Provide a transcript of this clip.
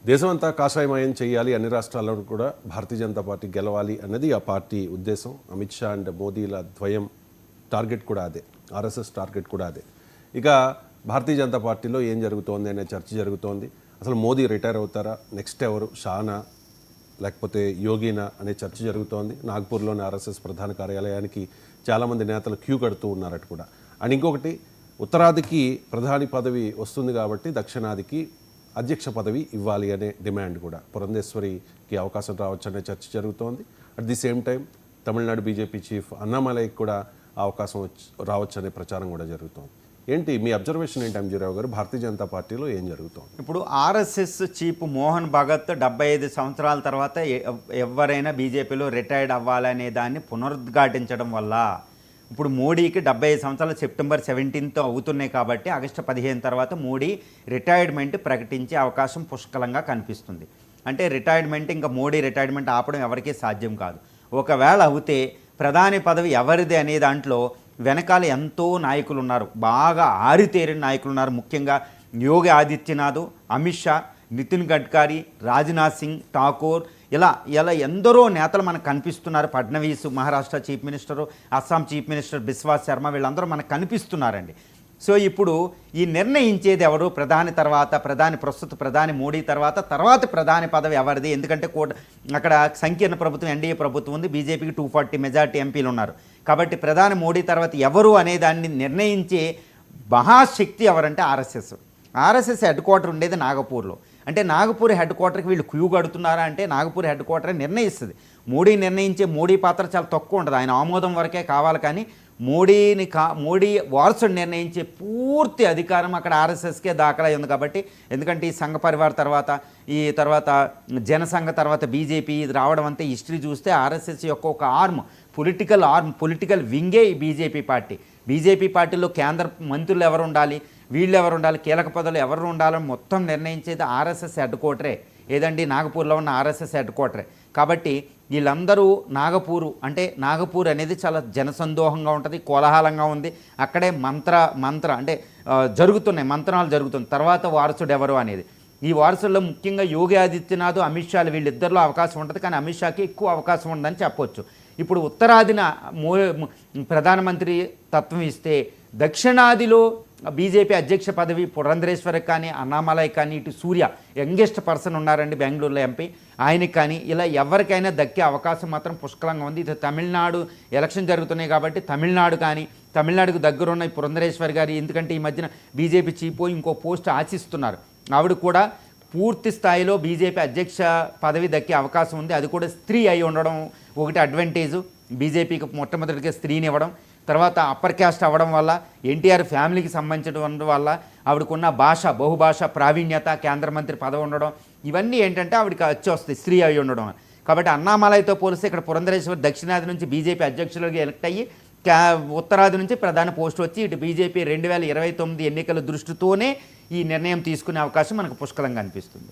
దేశమంతా కాషాయమయం చేయాలి, అన్ని రాష్ట్రాల్లో కూడా భారతీయ జనతా పార్టీ గెలవాలి అన్నది ఆ పార్టీ ఉద్దేశం. అమిత్ షా అండ్ మోదీల ద్వయం టార్గెట్ కూడా అదే, ఆర్ఎస్ఎస్ టార్గెట్ కూడా అదే. ఇక భారతీయ జనతా పార్టీలో ఏం జరుగుతోంది అనే చర్చ జరుగుతోంది. అసలు మోదీ రిటైర్ అవుతారా, నెక్స్ట్ ఎవరు, షానా లేకపోతే యోగినా అనే చర్చ జరుగుతోంది. నాగ్పూర్లోని ఆర్ఎస్ఎస్ ప్రధాన కార్యాలయానికి చాలామంది నేతలు క్యూ కడుతూ ఉన్నారట కూడా. అండ్ ఇంకొకటి, ఉత్తరాదికి ప్రధాని పదవి వస్తుంది కాబట్టి దక్షిణాదికి అధ్యక్ష పదవి ఇవ్వాలి అనే డిమాండ్ కూడా, పురంధేశ్వరికి అవకాశం రావచ్చు అనే చర్చ జరుగుతోంది. At the same time Tamil Nadu BJP chief అన్నామలైకి కూడా అవకాశం రావచ్చు అనే ప్రచారం కూడా జరుగుతోంది. ఏంటి మీ అబ్జర్వేషన్ ఏంటి అంజీరావు గారు, భారతీయ జనతా పార్టీలో ఏం జరుగుతోంది? ఇప్పుడు ఆర్ఎస్ఎస్ చీఫ్ మోహన్ భగత్ 75 సంవత్సరాల తర్వాత ఎవరైనా బీజేపీలో రిటైర్డ్ అవ్వాలనే దాన్ని పునరుద్ఘాటించడం వల్ల ఇప్పుడు మోడీకి 75 సంవత్సరాలు సెప్టెంబర్ 17తో అవుతున్నాయి కాబట్టి ఆగస్టు 15 తర్వాత మోడీ రిటైర్మెంట్ ప్రకటించే అవకాశం పుష్కలంగా కనిపిస్తుంది. అంటే రిటైర్మెంట్, ఇంకా మోడీ రిటైర్మెంట్ ఆపడం ఎవరికీ సాధ్యం కాదు. ఒకవేళ అవుతే ప్రధాని పదవి ఎవరిది అనే దాంట్లో వెనకాల ఎంతో నాయకులు ఉన్నారు, బాగా ఆరితేరిన నాయకులు ఉన్నారు. ముఖ్యంగా యోగి ఆదిత్యనాథ్, అమిత్ షా, నితిన్ గడ్కరీ, రాజ్నాథ్ సింగ్, ఠాకూర్, ఇలా ఎందరో నేతలు మనకు కనిపిస్తున్నారు. Fadnavis Maharashtra chief minister, Assam chief minister Biswas Sharma, వీళ్ళందరూ మనకు కనిపిస్తున్నారండి. సో ఇప్పుడు ఈ నిర్ణయించేది ఎవరు, ప్రస్తుత ప్రధాని మోడీ తర్వాత ప్రధాని పదవి ఎవరిది? ఎందుకంటే అక్కడ సంకీర్ణ ప్రభుత్వం, ఎన్డీఏ ప్రభుత్వం ఉంది, బీజేపీకి 240 మెజార్టీ ఎంపీలు ఉన్నారు. కాబట్టి ప్రధాని మోడీ తర్వాత ఎవరు అనే దాన్ని నిర్ణయించే మహాశక్తి ఎవరంటే ఆర్ఎస్ఎస్ హెడ్ క్వార్టర్ ఉండేది నాగపూర్లో. అంటే నాగపూర్ హెడ్ క్వార్టర్కి వీళ్ళు క్యూ కడుతున్నారా అంటే నాగపూర్ హెడ్ క్వార్టరే నిర్ణయిస్తుంది. మోడీ నిర్ణయించే మోడీ పాత్ర చాలా తక్కువ ఉంటుంది, ఆయన ఆమోదం వరకే కావాలి. కానీ మోడీ వారసుడు నిర్ణయించే పూర్తి అధికారం అక్కడ ఆర్ఎస్ఎస్కే దాఖలై ఉంది. కాబట్టి ఎందుకంటే ఈ సంఘ పరివార్ తర్వాత జనసంఘ తర్వాత బీజేపీ రావడం అంతా హిస్టరీ చూస్తే ఆర్ఎస్ఎస్ యొక్క ఒక పొలిటికల్ వింగే ఈ బీజేపీ పార్టీలో కేంద్ర మంత్రులు ఎవరు ఉండాలి, వీళ్ళు ఎవరు ఉండాలి, కీలక పదవులు ఎవరు ఉండాలని మొత్తం నిర్ణయించేది ఆర్ఎస్ఎస్ హెడ్ క్వార్టరే. ఏదండి, నాగపూర్లో ఉన్న ఆర్ఎస్ఎస్ హెడ్ క్వార్టరే. కాబట్టి వీళ్ళందరూ నాగపూర్ అనేది చాలా జనసందోహంగా ఉంటుంది, కోలాహలంగా ఉంది. అక్కడే మంత్రాలు జరుగుతున్నాయి. తర్వాత వారసుడు ఎవరు అనేది, ఈ వారసుల్లో ముఖ్యంగా యోగి ఆదిత్యనాథ్, అమిత్ షా, వీళ్ళిద్దరిలో అవకాశం ఉంటుంది. కానీ అమిత్ షాకి ఎక్కువ అవకాశం ఉందని చెప్పొచ్చు. ఇప్పుడు ఉత్తరాదిన ప్రధానమంత్రి తత్వం ఇస్తే, దక్షిణాదిలో బీజేపీ అధ్యక్ష పదవి పురంధరేశ్వరికి కానీ, అన్నామలై కానీ, ఇటు సూర్య యంగెస్ట్ పర్సన్ ఉన్నారండి బెంగళూరులో ఎంపీ, ఆయనకి కానీ, ఇలా ఎవరికైనా దక్కే అవకాశం మాత్రం పుష్కలంగా ఉంది. ఇది తమిళనాడు ఎలక్షన్ జరుగుతున్నాయి కాబట్టి తమిళనాడుకు దగ్గరున్న పురంధరేశ్వరి గారు, ఎందుకంటే ఈ మధ్యన బీజేపీ చీఫ్ ఇంకో పోస్ట్ ఆశిస్తున్నారు, ఆవిడ కూడా పూర్తి స్థాయిలో బీజేపీ అధ్యక్ష పదవి దక్కే అవకాశం ఉంది. అది కూడా స్త్రీ అయి ఉండడం ఒకటి అడ్వాంటేజు, బీజేపీకి మొట్టమొదటిగా స్త్రీని ఇవ్వడం, తర్వాత అప్పర్ క్యాస్ట్ అవ్వడం వల్ల, ఎన్టీఆర్ ఫ్యామిలీకి సంబంధించడం వల్ల ఆవిడకున్న బహుభాషా ప్రావీణ్యత, కేంద్ర మంత్రి పదవి ఉండడం, ఇవన్నీ ఏంటంటే ఆవిడకి వచ్చి వస్తాయి స్త్రీ అయి ఉండడం. కాబట్టి అన్నామలైతో పోలిస్తే ఇక్కడ పురంధరేశ్వరి దక్షిణాది నుంచి బీజేపీ అధ్యక్షులుగా ఎలక్ట్ అయ్యి ఉత్తరాది నుంచి ప్రధాన పోస్టు వచ్చి ఇటు బీజేపీ 2029 ఎన్నికల దృష్టితోనే ఈ నిర్ణయం తీసుకునే అవకాశం మనకు పుష్కలంగా అనిపిస్తుంది.